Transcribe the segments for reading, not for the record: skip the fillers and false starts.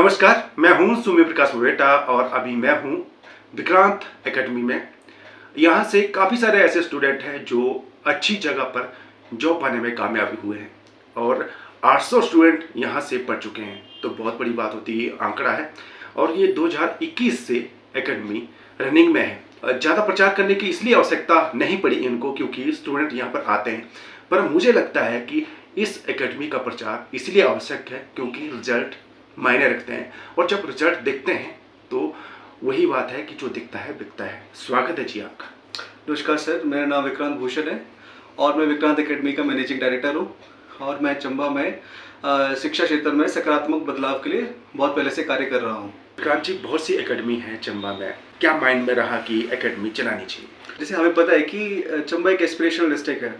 नमस्कार, मैं हूं सूर्य प्रकाश मुरेटा और अभी मैं हूं विक्रांत एकेडमी में। यहाँ से काफ़ी सारे ऐसे स्टूडेंट हैं जो अच्छी जगह पर जॉब पाने में कामयाबी हुए हैं और 800 स्टूडेंट यहाँ से पढ़ चुके हैं, तो बहुत बड़ी बात होती है, ये आंकड़ा है। और ये 2021 से एकेडमी रनिंग में है। ज़्यादा प्रचार करने की इसलिए आवश्यकता नहीं पड़ी इनको क्योंकि स्टूडेंट यहाँ पर आते हैं, पर मुझे लगता है कि इस एकेडमी का प्रचार इसलिए आवश्यक है क्योंकि रिजल्ट मायने रखते हैं और जब रिजल्ट देखते हैं तो वही बात है कि जो दिखता है बिकता है। स्वागत है जी आपका। नमस्कार सर, मेरा नाम विक्रांत भूषण है और मैं विक्रांत एकेडमी का मैनेजिंग डायरेक्टर हूँ और मैं चंबा में शिक्षा क्षेत्र में सकारात्मक बदलाव के लिए बहुत पहले से कार्य कर रहा हूँ। विक्रांत जी, बहुत सी एकेडमी है चंबा में, क्या माइंड में रहा कि एकेडमी चलानी चाहिए? जैसे हमें पता है कि चंबा एक एस्पिरेशनल डिस्ट्रिक्ट है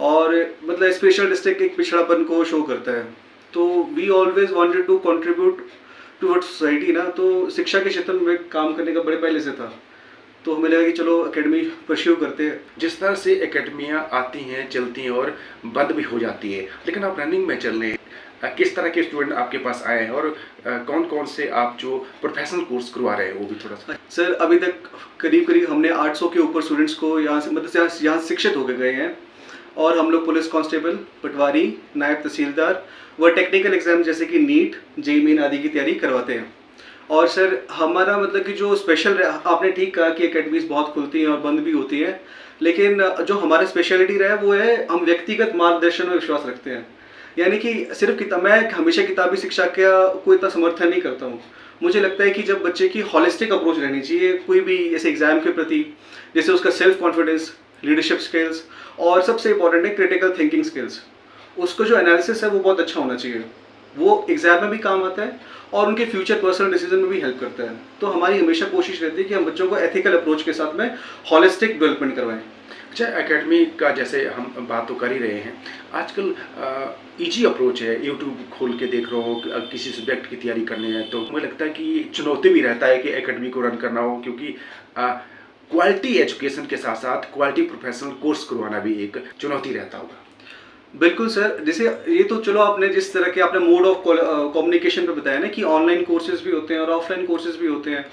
और मतलब एस्पिरेशनल डिस्ट्रिक्ट एक पिछड़ापन को शो करता है, तो we always wanted to contribute towards society ना। तो शिक्षा के क्षेत्र में काम करने का बड़े पहले से था, तो हमें लगा कि चलो एकेडमी परस्यू करते हैं। जिस तरह से एकेडमियाँ आती हैं, चलती हैं और बंद भी हो जाती है, लेकिन आप रनिंग में चल रहे हैं, किस तरह के स्टूडेंट आपके पास आए हैं और कौन कौन से आप जो प्रोफेशनल कोर्स करवा रहे हैं वो भी थोड़ा सा? सर, अभी तक करीब हमने 800 के ऊपर स्टूडेंट्स को यहाँ से मतलब यहाँ शिक्षित होकर गए हैं और हम लोग पुलिस कांस्टेबल, पटवारी, नायब तहसीलदार व टेक्निकल एग्जाम जैसे कि नीट, जेईई मेन आदि की तैयारी करवाते हैं। और सर हमारा मतलब कि जो स्पेशल, आपने ठीक कहा कि एकेडमीज बहुत खुलती हैं और बंद भी होती हैं, लेकिन जो हमारा स्पेशलिटी रहा है वो है हम व्यक्तिगत मार्गदर्शन में विश्वास रखते हैं। यानी कि सिर्फ मैं हमेशा किताबी शिक्षा का कोई इतना समर्थन नहीं करता हूँ। मुझे लगता है कि जब बच्चे की हॉलिस्टिक अप्रोच रहनी चाहिए कोई भी ऐसे एग्जाम के प्रति, जैसे उसका सेल्फ कॉन्फिडेंस, लीडरशिप स्किल्स और सबसे इंपॉर्टेंट है क्रिटिकल थिंकिंग स्किल्स। उसको जो एनालिसिस है वो बहुत अच्छा होना चाहिए, वो एग्जाम में भी काम आता है और उनके फ्यूचर पर्सनल डिसीजन में भी हेल्प करता है। तो हमारी हमेशा कोशिश रहती है कि हम बच्चों को एथिकल अप्रोच के साथ में हॉलिस्टिक डेवलपमेंट करवाएं। अच्छा, एकेडमी का जैसे हम बात तो कर ही रहे हैं, आजकल इजी अप्रोच है, यूट्यूब खोल के देख रहा हो, किसी सब्जेक्ट की तैयारी करनी है तो मुझे लगता है कि चुनौती भी रहता है कि एकेडमी को रन करना हो, क्योंकि क्वालिटी एजुकेशन के साथ साथ क्वालिटी प्रोफेशनल कोर्स करवाना भी एक चुनौती रहता होगा। बिल्कुल सर, जैसे ये तो चलो आपने जिस तरह के आपने मोड ऑफ कम्युनिकेशन पे बताया ना कि ऑनलाइन कोर्सेज भी होते हैं और ऑफलाइन कोर्सेज भी होते हैं,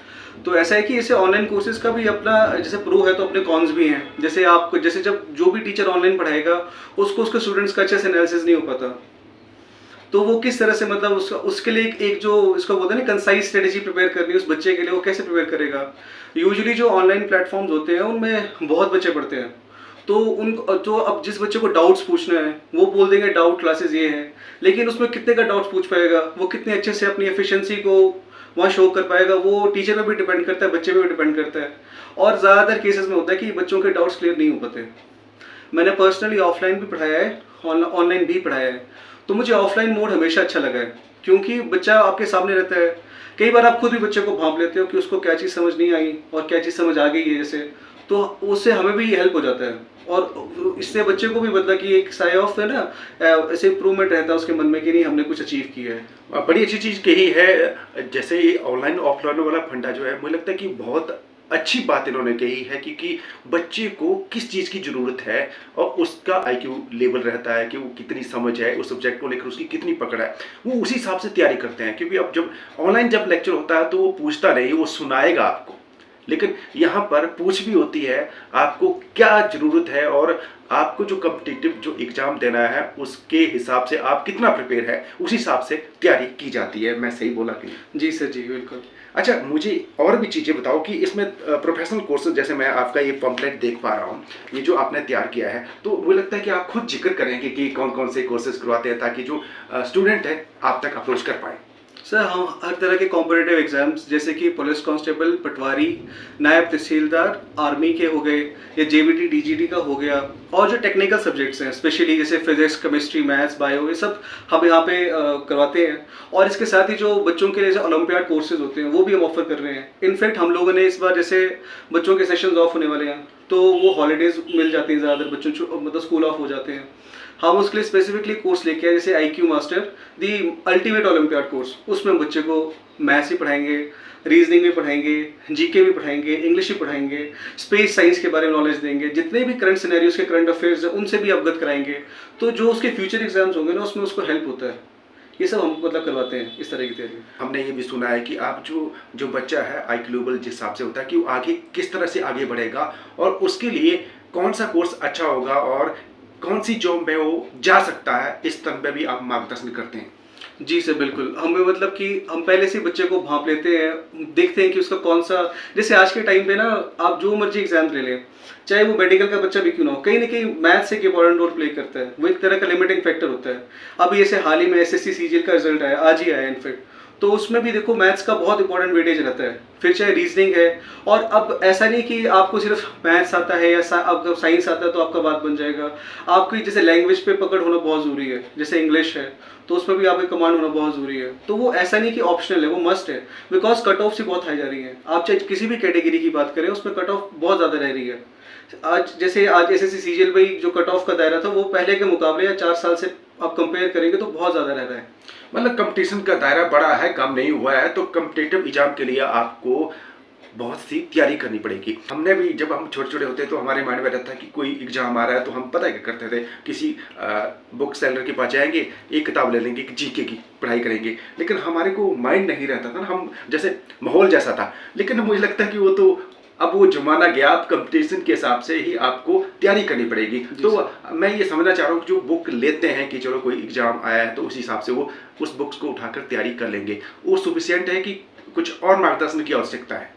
तो ऐसा है कि जैसे ऑनलाइन कोर्सेज का भी अपना जैसे प्रो है तो अपने कॉन्स भी हैं। जैसे आप जैसे जब जो भी टीचर ऑनलाइन पढ़ाएगा उसको उसके स्टूडेंट्स का अच्छे से एनालिसिस नहीं हो पाता, तो वो किस तरह से मतलब उसके लिए एक जो इसको बोलते हैं ना कंसाइज स्ट्रेटेजी प्रिपेयर करनी है उस बच्चे के लिए, वो कैसे प्रिपेयर करेगा। यूजुअली जो ऑनलाइन प्लेटफॉर्म्स होते हैं उनमें बहुत बच्चे पढ़ते हैं, तो अब जिस बच्चे को डाउट्स पूछना है वो बोल देंगे डाउट क्लासेस ये है, लेकिन उसमें कितने का डाउट्स पूछ पाएगा, वो कितने अच्छे से अपनी एफिशिएंसी को वहाँ शो कर पाएगा, वो टीचर पे भी डिपेंड करता है, बच्चे पे भी डिपेंड करता है। और ज़्यादातर केसेस में होता है कि बच्चों के डाउट्स क्लियर नहीं हो पाते। मैंने पर्सनली ऑफलाइन भी पढ़ाया है, ऑनलाइन भी पढ़ाया है, तो मुझे ऑफलाइन मोड हमेशा अच्छा लगा है क्योंकि बच्चा आपके सामने रहता है। कई बार आप खुद भी बच्चे को भांप लेते हो कि उसको क्या चीज़ समझ नहीं आई और क्या चीज़ समझ आ गई है, जैसे तो उससे हमें भी हेल्प हो जाता है और इससे बच्चे को भी मतलब कि एक साई ऑफ है ना, ऐसे इम्प्रूवमेंट रहता है उसके मन में कि नहीं हमने कुछ अचीव किया है। बड़ी अच्छी चीज़ कही है, जैसे ये ऑनलाइन ऑफलाइन वाला फंडा जो है, मुझे लगता है कि बहुत अच्छी बात इन्होंने कही है क्योंकि बच्चे को किस चीज़ की ज़रूरत है और उसका आईक्यू लेवल रहता है कि वो कितनी समझ है उस सब्जेक्ट को लेकर, उसकी कितनी पकड़ है, वो उसी हिसाब से तैयारी करते हैं। क्योंकि अब जब ऑनलाइन जब लेक्चर होता है तो वो पूछता नहीं, वो सुनाएगा आपको, लेकिन यहाँ पर पूछ भी होती है आपको क्या ज़रूरत है और आपको जो कॉम्पिटिटिव जो एग्ज़ाम देना है उसके हिसाब से आप कितना प्रिपेयर है, उस हिसाब से तैयारी की जाती है। मैं सही बोला कि? जी सर, जी बिल्कुल। अच्छा, मुझे और भी चीज़ें बताओ कि इसमें प्रोफेशनल कोर्सेज, जैसे मैं आपका ये पम्पलेट देख पा रहा हूँ, ये जो आपने तैयार किया है, तो मुझे लगता है कि आप खुद जिक्र करेंगे कि कौन कौन से कोर्सेज करवाते हैं ताकि जो स्टूडेंट है आप तक अप्रोच कर पाए। सर हम हर तरह के कॉम्पिटिटिव एग्जाम्स जैसे कि पुलिस कांस्टेबल, पटवारी, नायब तहसीलदार, आर्मी के हो गए या जेबीटी डीजीटी का हो गया, और जो टेक्निकल सब्जेक्ट्स हैं स्पेशली जैसे फिजिक्स, केमिस्ट्री, मैथ्स, बायो, ये सब हम यहाँ पे करवाते हैं। और इसके साथ ही जो बच्चों के जैसे ओलंपियाड कोर्सेज होते हैं वो भी हम ऑफर कर रहे हैं। इनफैक्ट हम लोगों ने इस बार जैसे बच्चों के सेशंस ऑफ होने वाले हैं तो वो हॉलीडेज मिल जाती हैं, ज़्यादातर बच्चों मतलब स्कूल ऑफ हो जाते हैं, हम उसके लिए स्पेसिफिकली कोर्स लेके आए जैसे IQ master the ultimate olympiad course. उसमें बच्चे को मैथ्स भी पढ़ाएंगे, रीजनिंग भी पढ़ाएंगे, जीके भी पढ़ाएंगे, इंग्लिश भी पढ़ाएंगे, स्पेस साइंस के बारे में नॉलेज देंगे, जितने भी करंट सिनेरियोज के करंट अफेयर्स हैं उनसे भी अवगत कराएंगे। तो जो उसके फ्यूचर एग्जाम्स होंगे ना उसमें उसको हेल्प होता है ये सब हम मतलब करवाते हैं इस तरह की तैयारी। हमने ये भी सुना है कि आप जो जो बच्चा है आई ग्लोबल जिस हिसाब से होता है कि वो आगे किस तरह से आगे बढ़ेगा और उसके लिए कौन सा कोर्स अच्छा होगा और कौन सी जॉब में वो जा सकता है, इस तरह में भी आप मार्गदर्शन करते हैं। जी सर, बिल्कुल। हमें मतलब कि हम पहले से बच्चे को भांप लेते हैं, देखते हैं कि उसका कौन सा, जैसे आज के टाइम पे ना आप जो मर्जी एग्जाम ले लें, चाहे वो मेडिकल का बच्चा भी क्यों ना हो, कहीं ना कहीं मैथ्स एक इंपॉर्टेंट रोल प्ले करता है, वो एक तरह का लिमिटिंग फैक्टर होता है। अब जैसे हाल ही में एसएससी सीजीएल का रिजल्ट आया, आज ही आया इनफेक्ट, तो उसमें भी देखो मैथ्स का बहुत इंपॉर्टेंट वेटेज रहता है, फिर चाहे रीजनिंग है। और अब ऐसा नहीं कि आपको सिर्फ मैथ्स आता है या आपको साइंस आता है तो आपका बात बन जाएगा। आपकी जैसे लैंग्वेज पे पकड़ होना बहुत ज़रूरी है, जैसे इंग्लिश है तो उसमें भी आपकी कमांड होना बहुत ज़रूरी है। तो वो ऐसा नहीं कि ऑप्शनल है, वो मस्ट है, बिकॉज कट ऑफ से बहुत हाई जा रही है। आप चाहे किसी भी कैटेगरी की बात करें उसमें कट ऑफ बहुत ज़्यादा रह रही है। आज एसएससी सीजीएल में जो कट ऑफ का दायरा था वो पहले के मुकाबले या 4 साल से आप कंपेयर करेंगे तो बहुत ज़्यादा रह रहा है। मतलब कंपटीशन का दायरा बड़ा है, कम नहीं हुआ है। तो कम्पिटेटिव एग्जाम के लिए आपको बहुत सी तैयारी करनी पड़ेगी। हमने भी जब हम छोटे छोटे होते तो हमारे माइंड में रहता है कि कोई एग्जाम आ रहा है तो हम पता है क्या करते थे, किसी बुक सेलर के पास जाएंगे, एक किताब ले लेंगे, जीके की पढ़ाई करेंगे, लेकिन हमारे को माइंड नहीं रहता था ना, हम जैसे माहौल जैसा था। लेकिन मुझे लगता है कि वो तो अब वो जमाना गया, अब कंपटीशन के हिसाब से ही आपको तैयारी करनी पड़ेगी। तो मैं ये समझना चाह रहा हूँ कि जो बुक लेते हैं कि चलो कोई एग्जाम आया है तो उस हिसाब से वो उस बुक्स को उठाकर तैयारी कर लेंगे, वो सफिशिएंट है कि कुछ और मार्गदर्शन की आवश्यकता है।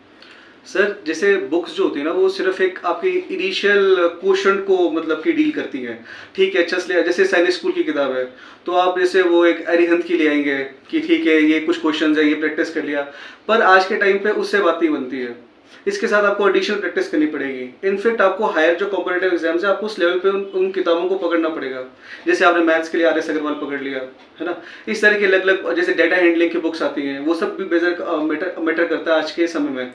सर जैसे बुक्स जो होती है ना वो सिर्फ एक आपकी इनिशियल क्वेश्चन को मतलब कि डील करती है, ठीक है। अच्छा जैसे सैनिक स्कूल की किताब है तो आप जैसे वो एक अरिहंत की ले आएंगे कि ठीक है ये कुछ क्वेश्चंस है, ये प्रैक्टिस कर लिया, पर आज के टाइम पे उससे बात नहीं बनती है। इसके साथ आपको एडिशनल प्रैक्टिस करनी पड़ेगी। इनफैक्ट आपको हायर जो कॉम्पिटिटिव एग्जाम्स है आपको उस लेवल पे उन किताबों को पकड़ना पड़ेगा। जैसे आपने मैथ्स के लिए आर एस अग्रवाल पकड़ लिया है ना, इस तरह के अलग अलग जैसे डेटा हैंडलिंग की बुक्स आती हैं, वो सब भी बेजर मैटर करता है आज के समय में।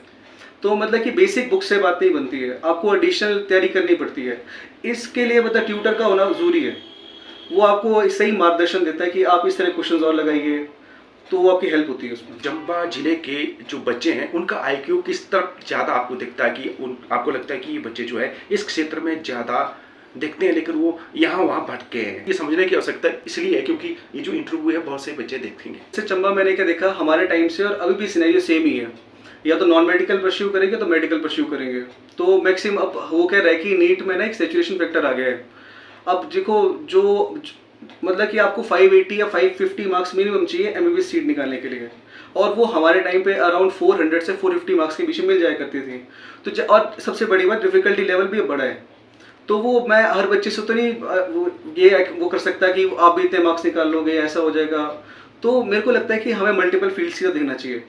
तो मतलब कि बेसिक बुक से बात नहीं बनती है, आपको एडिशनल तैयारी करनी पड़ती है। इसके लिए मतलब ट्यूटर का होना जरूरी है, वो आपको सही मार्गदर्शन देता है कि आप इस तरह क्वेश्चंस और लगाइए, तो वो आपकी हेल्प होती है उसमें। चंबा जिले के जो बच्चे हैं उनका आईक्यू किस तरफ ज़्यादा आपको दिखता है कि आपको लगता है कि ये बच्चे जो है इस क्षेत्र में ज़्यादा दिखते हैं लेकिन वो यहाँ वहाँ भटके हैं? ये समझने की आवश्यकता इसलिए है क्योंकि ये जो इंटरव्यू है बहुत से बच्चे देखेंगे। जैसे चंबा मैंने क्या देखा, हमारे टाइम से और अभी भी सिनेरियो सेम ही है, या तो नॉन मेडिकल परस्यू करेंगे तो मेडिकल परस्यू करेंगे। तो मैक्सिमम अब वो कह रहा है कि नीट में ना एक सैचुरेशन फैक्टर आ गया है। अब देखो जो मतलब कि आपको 580 या 550 मार्क्स मिनिमम चाहिए एमबीबीएस सीट निकालने के लिए, और वो हमारे टाइम पे अराउंड 400 से 450 मार्क्स के बीच में मिल जाया करती थी। तो और सबसे बड़ी बात डिफिकल्टी लेवल भी बड़ा है। तो वो मैं हर बच्चे से तो नहीं वो कर सकता कि आप भी इतने मार्क्स निकाल लोगे ऐसा हो जाएगा। तो मेरे को लगता है कि हमें मल्टीपल फील्ड्स का देखना चाहिए।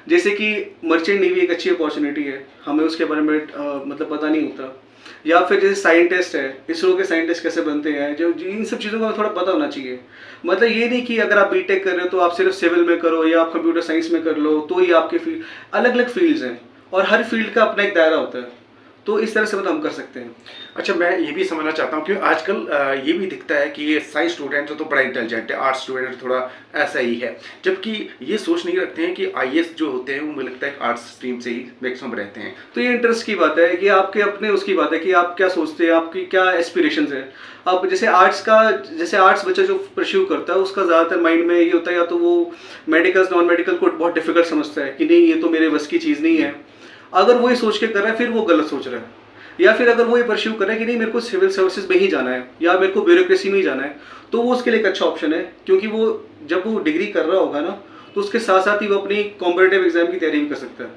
जैसे कि मर्चेंट नेवी एक अच्छी अपॉर्चुनिटी है, हमें उसके बारे में मतलब पता नहीं होता। या फिर जैसे साइंटिस्ट है, इसरो के साइंटिस्ट कैसे बनते हैं, जो इन सब चीज़ों का थोड़ा पता होना चाहिए। मतलब ये नहीं कि अगर आप बीटेक कर रहे हो तो आप सिर्फ सिविल में करो या आप कंप्यूटर साइंस में कर लो तो ये आपके फील्ड, अलग अलग फील्ड्स हैं और हर फील्ड का अपना एक दायरा होता है। तो इस तरह से मतलब हम कर सकते हैं। अच्छा, मैं ये भी समझना चाहता हूँ कि आजकल ये भी दिखता है कि ये साइंस स्टूडेंट तो बड़ा इंटेलिजेंट है, आर्ट्स स्टूडेंट थोड़ा ऐसा ही है, जबकि ये सोच नहीं रखते हैं कि आईएएस जो होते हैं वो मुझे लगता है आर्ट्स स्ट्रीम से ही मैक्सिमम रहते हैं। तो ये इंटरेस्ट की बात है कि आपके अपने उसकी बात है कि आप क्या सोचते हैं, आपकी क्या एस्पिरेशंस है। अब जैसे आर्ट्स बच्चा जो परस्यू करता है उसका ज़्यादातर माइंड में ये होता है या तो वो मेडिकल नॉन मेडिकल को बहुत डिफिकल्ट समझता है कि नहीं ये तो मेरे बस की चीज़ नहीं है। अगर वो ये सोच के कर रहा है फिर वो गलत सोच रहा है। या फिर अगर वो ये परस्यू कर रहा है कि नहीं मेरे को सिविल सर्विसेज में ही जाना है या मेरे को ब्यूरोक्रेसी में ही जाना है, तो वो उसके लिए एक अच्छा ऑप्शन है। क्योंकि वो जब वो डिग्री कर रहा होगा ना तो उसके साथ साथ ही वो अपनी कॉम्पिटिटिव एग्जाम की तैयारी भी कर सकता है।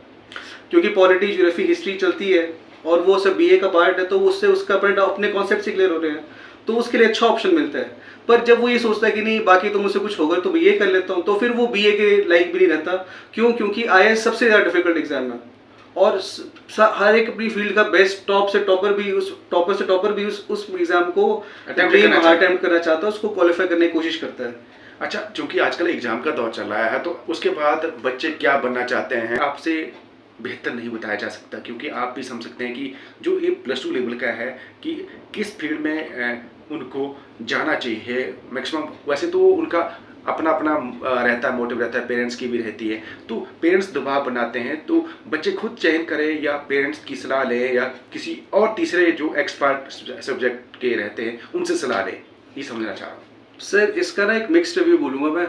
क्योंकि पॉलिटी, ज्योग्राफी, हिस्ट्री चलती है और वो सब बीए का पार्ट है, तो उससे उसका अपने कॉन्सेप्ट से क्लियर हो रहे हैं, तो उसके लिए अच्छा ऑप्शन मिलता है। पर जब वो ये सोचता है कि नहीं बाकी तो मुझसे कुछ होगा तो मैं ये कर लेता हूँ, तो फिर वो बीए के लायक भी नहीं रहता। क्यों? क्योंकि आईएएस सबसे ज़्यादा डिफिकल्ट एग्जाम है और हर एक अपनी फील्ड का बेस्ट टॉपर से टॉपर भी उस एग्जाम को अटेम्प्ट करना चाहता है, उसको क्वालिफाई करने की कोशिश करता है। अच्छा, क्योंकि आजकल एग्जाम का दौर चल रहा है तो उसके बाद बच्चे क्या बनना चाहते हैं आपसे बेहतर नहीं बताया जा सकता, क्योंकि आप भी समझ सकते हैं कि जो ये +2 लेवल का है कि किस फील्ड में उनको जाना चाहिए। मैक्सिमम वैसे तो उनका अपना अपना रहता है, मोटिव रहता है, पेरेंट्स की भी रहती है, तो पेरेंट्स दबाव बनाते हैं तो बच्चे खुद चयन करें या पेरेंट्स की सलाह लें या किसी और तीसरे जो एक्सपर्ट सब्जेक्ट के रहते हैं उनसे सलाह लें, ये समझना चाह रहा हूँ। सर इसका ना एक मिक्स्ड रिव्यू बोलूँगा मैं।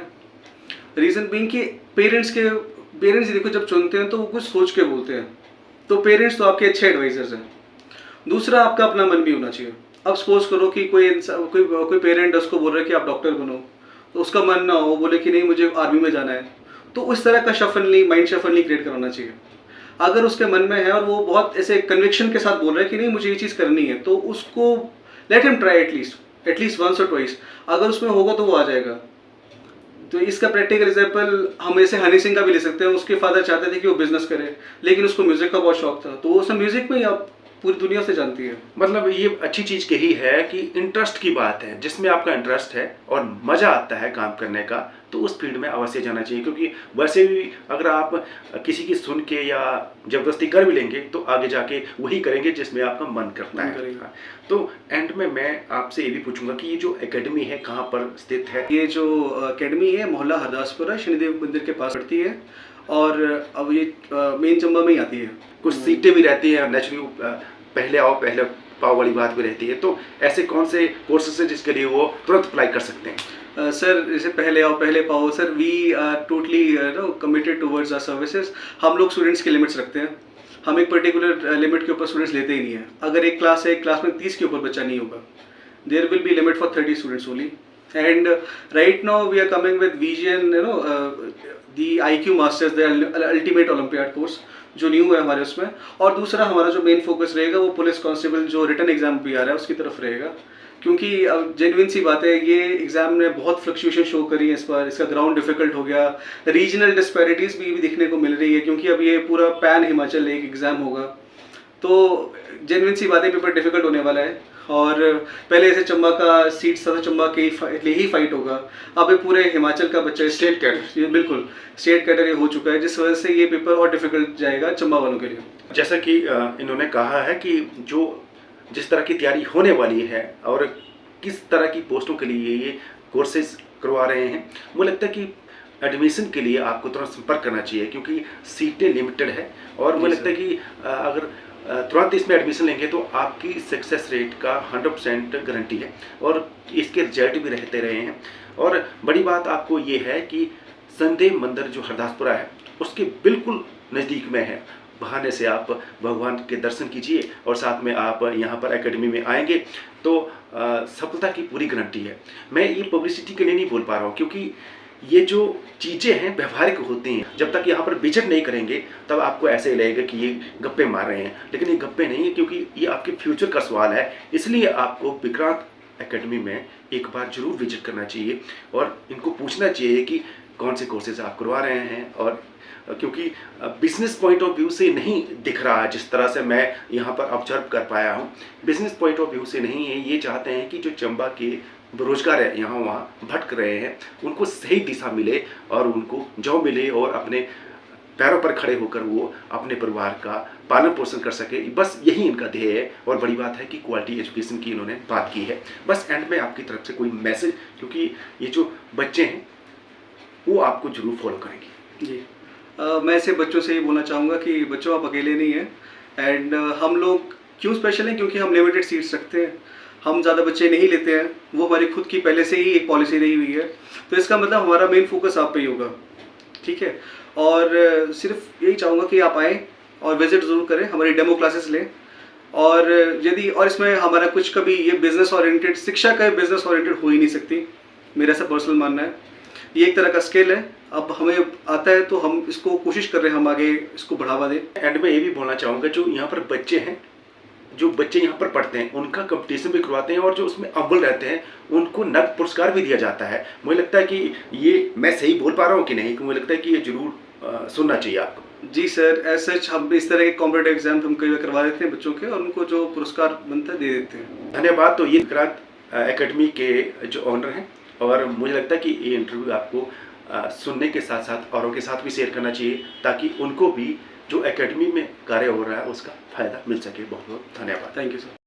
रीज़न बीइंग कि पेरेंट्स देखो जब चुनते हैं तो वो कुछ सोच के बोलते हैं, तो पेरेंट्स तो आपके अच्छे एडवाइजर्स हैं। दूसरा, आपका अपना मन भी होना चाहिए। अब सपोज करो कि कोई पेरेंट उसको बोल रहा है कि आप डॉक्टर बनो, तो उसका मन ना हो, बोले कि नहीं मुझे आर्मी में जाना है, तो उस तरह का माइंड शफल नहीं क्रिएट कराना चाहिए। अगर उसके मन में है और वो बहुत ऐसे कन्विक्शन के साथ बोल रहा है कि नहीं मुझे ये चीज़ करनी है, तो उसको let him try at least once और ट्वाइस। अगर उसमें होगा तो वो आ जाएगा। तो इसका प्रैक्टिकल एग्जाम्पल हम ऐसे हनी सिंह का भी ले सकते हैं। उसके फादर चाहते थे कि वो बिजनेस करे, लेकिन उसको म्यूजिक का बहुत शौक था, तो वो उसने म्यूजिक में ही आप पूरी दुनिया से जानती है। मतलब ये अच्छी चीज़ कही है कि इंटरेस्ट की बात है, जिसमें आपका इंटरेस्ट है और मज़ा आता है काम करने का, तो उस फील्ड में अवश्य जाना चाहिए। क्योंकि वैसे भी अगर आप किसी की सुन के या ज़बरदस्ती कर भी लेंगे तो आगे जाके वही करेंगे जिसमें आपका मन करता है। तो एंड में मैं आपसे ये भी पूछूंगा कि ये जो एकेडमी है कहाँ पर स्थित है? ये जो एकेडमी है मोहल्ला हरदासपुरा शनिदेव मंदिर के पास पड़ती है, और अब ये मेन चंबा में ही आती है। कुछ सीटें भी रहती हैं, नेचुरली पहले आओ पहले पाओ वाली बात भी रहती है। तो ऐसे कौन से कोर्सेज है जिसके लिए वो तुरंत अप्लाई कर सकते हैं? सर जैसे पहले आओ पहले पाओ, sir we are totally committed towards our services. हम लोग स्टूडेंट्स के लिमिट्स रखते हैं। हम एक पर्टिकुलर लिमिट के ऊपर स्टूडेंट्स लेते ही नहीं है। अगर एक क्लास है, एक क्लास में 30 के ऊपर बच्चा नहीं होगा, there will be limit for 30 students only. And right now we are coming with vision, the IQ masters, the ultimate olympiad course जो न्यू है हमारे उसमें। और दूसरा हमारा जो मेन फोकस रहेगा वो पुलिस कांस्टेबल जो रिटन एग्जाम भी आ रहा है उसकी तरफ रहेगा। क्योंकि अब जेन्युइन सी बात है, ये एग्जाम ने बहुत फ्लक्चुएशन शो करी है इस बार। इसका ग्राउंड डिफिकल्ट हो गया, रीजनल डिस्पैरिटीज भी दिखने को मिल रही है, क्योंकि अब ये पूरा पैन हिमाचल एक एग्जाम होगा। तो जेन्युइन सी बात है, पेपर डिफिकल्ट होने वाला है। और पहले ऐसे चंबा का सीट था, चंबा के ही फाइट होगा। अब ये पूरे हिमाचल का बच्चा स्टेट कैडर, बिल्कुल स्टेट कैडर हो चुका है, जिस वजह से ये पेपर और डिफिकल्ट जाएगा चंबा वालों के लिए। जैसा कि इन्होंने कहा है कि जिस तरह की तैयारी होने वाली है और किस तरह की पोस्टों के लिए ये कोर्सेज करवा रहे हैं, मुझे लगता है कि एडमिशन के लिए आपको तुरंत संपर्क करना चाहिए, क्योंकि सीटें लिमिटेड है। और मुझे लगता है कि अगर तुरंत इसमें एडमिशन लेंगे तो आपकी सक्सेस रेट का 100% गारंटी है, और इसके रिजल्ट भी रहते रहे हैं। और बड़ी बात आपको ये है कि संदेव मंदिर जो हरदासपुरा है उसके बिल्कुल नज़दीक में है। बहाने से आप भगवान के दर्शन कीजिए और साथ में आप यहाँ पर एकेडमी में आएंगे तो सफलता की पूरी गारंटी है। मैं ये पब्लिसिटी के लिए नहीं बोल पा रहा हूँ, क्योंकि ये जो चीज़ें हैं व्यवहारिक होती हैं। जब तक यहाँ पर विजिट नहीं करेंगे तब आपको ऐसे ही लगेगा कि ये गप्पे मार रहे हैं, लेकिन ये गप्पे नहीं है, क्योंकि ये आपके फ्यूचर का सवाल है। इसलिए आपको विक्रांत एकेडमी में एक बार जरूर विजिट करना चाहिए और इनको पूछना चाहिए कि कौन से कोर्सेज आप करवा रहे हैं। और क्योंकि बिजनेस पॉइंट ऑफ व्यू से नहीं दिख रहा है, जिस तरह से मैं यहाँ पर ऑब्जर्व कर पाया हूँ, बिजनेस पॉइंट ऑफ व्यू से नहीं है। ये चाहते हैं कि जो चंबा के बेरोजगार है, यहाँ वहाँ भटक रहे हैं, उनको सही दिशा मिले और उनको जॉब मिले और अपने पैरों पर खड़े होकर वो अपने परिवार का पालन पोषण कर सके। बस यही इनका ध्येय है। और बड़ी बात है कि क्वालिटी एजुकेशन की इन्होंने बात की है। बस एंड में आपकी तरफ से कोई मैसेज, क्योंकि ये जो बच्चे हैं वो आपको जरूर फॉलो करेंगे। जी मैं ऐसे बच्चों से ये बोलना चाहूँगा कि बच्चों आप अकेले नहीं हैं। एंड हम लोग क्यों स्पेशल हैं, क्योंकि हम लिमिटेड सीट्स रखते हैं, हम ज़्यादा बच्चे नहीं लेते हैं। वो हमारी खुद की पहले से ही एक पॉलिसी रही हुई है। तो इसका मतलब हमारा मेन फोकस आप पे ही होगा, ठीक है। और सिर्फ यही चाहूँगा कि आप आएँ और विजिट ज़रूर करें, हमारी डेमो क्लासेस लें। और यदि और इसमें हमारा कुछ कभी ये बिज़नेस ओरिएंटेड, शिक्षा का बिज़नेस ओरिएंटेड हो ही नहीं सकती, मेरा ऐसा पर्सनल मानना है। ये एक तरह का स्किल है, अब हमें आता है तो हम इसको कोशिश कर रहे हैं, हम आगे इसको बढ़ावा दें। एंड में ये भी बोलना चाहूँगा, जो यहाँ पर बच्चे हैं, जो बच्चे यहाँ पर पढ़ते हैं, उनका कंपटीशन भी करवाते हैं और जो उसमें अव्वल रहते हैं उनको नगद पुरस्कार भी दिया जाता है। मुझे लगता है कि ये मैं सही बोल पा रहा हूँ कि नहीं, कि मुझे लगता है कि ये जरूर सुनना चाहिए आपको। जी सर, एज सच हम इस तरह के कॉम्पिटेटिव एग्जाम हम कई बार करवा देते हैं बच्चों के, और उनको जो पुरस्कार बनता है दे देते हैं। धन्यवाद। तो ये विक्रांत एकेडमी के जो ऑनर हैं, और मुझे लगता है कि ये इंटरव्यू आपको सुनने के साथ साथ औरों के साथ भी शेयर करना चाहिए, ताकि उनको भी जो एकेडमी में कार्य हो रहा है उसका फायदा मिल सके। बहुत बहुत धन्यवाद। Thank you sir.